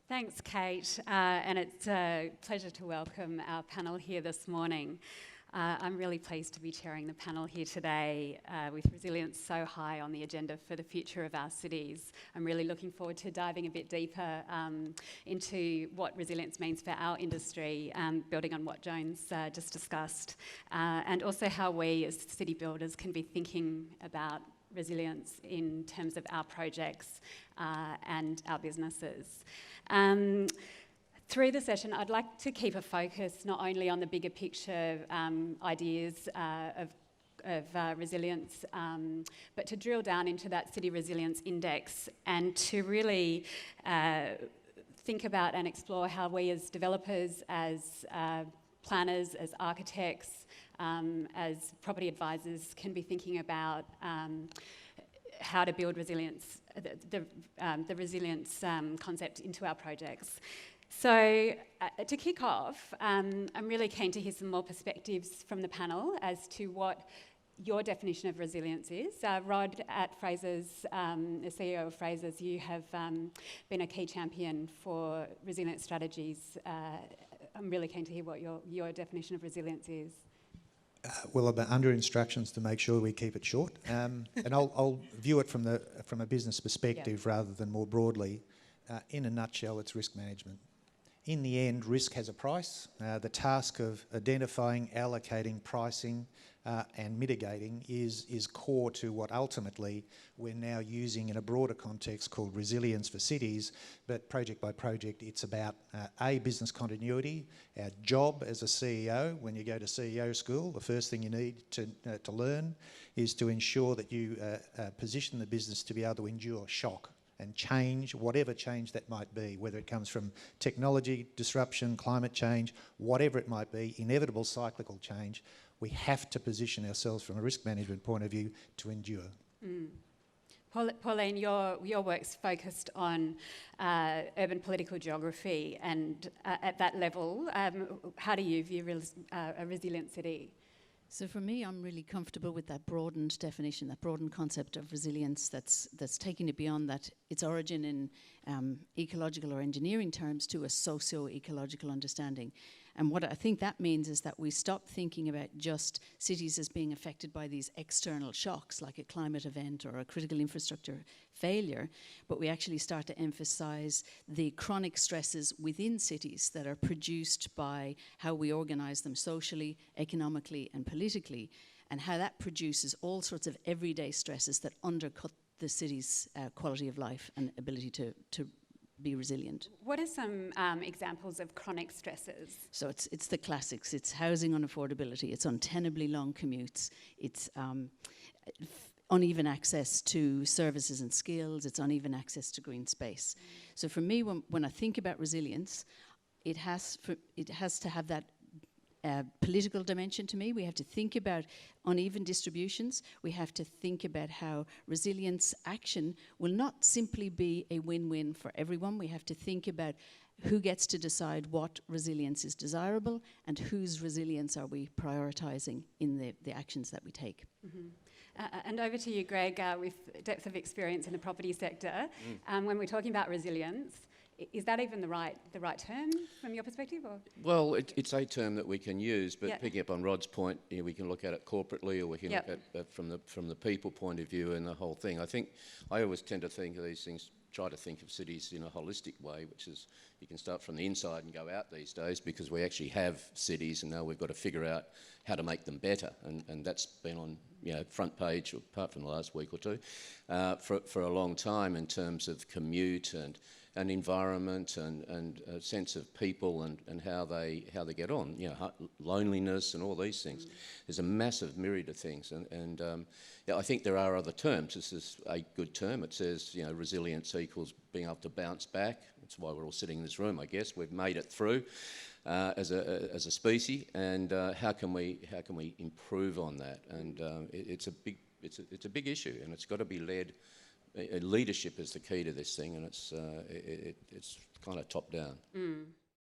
Thanks, Kate, and it's a pleasure to welcome our panel here this morning. I'm really pleased to be chairing the panel here today with resilience so high on the agenda for the future of our cities. I'm really looking forward to diving a bit deeper into what resilience means for our industry, building on what Joan's just discussed, and also how we as city builders can be thinking about resilience in terms of our projects and our businesses. Through the session, I'd like to keep a focus not only on the bigger picture ideas of resilience, but to drill down into that City Resilience Index and to really think about and explore how we as developers, as planners, as architects, as property advisors can be thinking about how to build resilience, the resilience concept into our projects. So to kick off, I'm really keen to hear some more perspectives from the panel as to what your definition of resilience is. Rod at Frasers, the CEO of Frasers, you have been a key champion for resilient strategies. I'm really keen to hear what your definition of resilience is. Well, I'm under instructions to make sure we keep it short, and I'll view it from a business perspective rather than more broadly. In a nutshell, it's risk management. In the end, risk has a price. The task of identifying, allocating, pricing and mitigating is core to what ultimately we're now using in a broader context called resilience for cities. But project by project, it's about business continuity. Our job as a CEO, when you go to CEO school, the first thing you need to learn is to ensure that you position the business to be able to endure shock and change, whatever change that might be, whether it comes from technology, disruption, climate change, whatever it might be, inevitable cyclical change, we have to position ourselves from a risk management point of view to endure. Pauline, your work's focused on urban political geography, and at that level, how do you view a resilient city? So for me, I'm really comfortable with that broadened definition, that broadened concept of resilience that's taking it beyond that, its origin in ecological or engineering terms to a socio-ecological understanding. And what I think that means is that we stop thinking about just cities as being affected by these external shocks like a climate event or a critical infrastructure failure, but we actually start to emphasize the chronic stresses within cities that are produced by how we organize them socially, economically, and politically, and how that produces all sorts of everyday stresses that undercut the city's quality of life and ability to be resilient. What are some examples of chronic stresses? So it's the classics. It's housing unaffordability. It's untenably long commutes. It's uneven access to services and skills. It's uneven access to green space. So for me, when I think about resilience, it has to have that political dimension to me. We have to think about uneven distributions. We have to think about how resilience action will not simply be a win-win for everyone. We have to think about who gets to decide what resilience is desirable and whose resilience are we prioritising in the actions that we take. And over to you, Greg, with depth of experience in the property sector. When we're talking about resilience, is that even the right term from your perspective? Or? Well, it's a term that we can use, but picking up on Rod's point, we can look at it corporately, or we can look at it from the people point of view and the whole thing. I always tend to think of these things, try to think of cities in a holistic way, which is you can start from the inside and go out these days, because we actually have cities and now we've got to figure out how to make them better, and that's been on front page, apart from the last week or two, for a long time in terms of commute and environment and a sense of people and how they get on, loneliness and all these things. There's a massive myriad of things, and I think there are other terms. This is a good term. It says resilience equals being able to bounce back. That's why we're all sitting in this room, I guess. We've made it through as a species, and how can we improve on that? And it's a big issue, and it's got to be led. Leadership is the key to this thing, and it's kind of top down.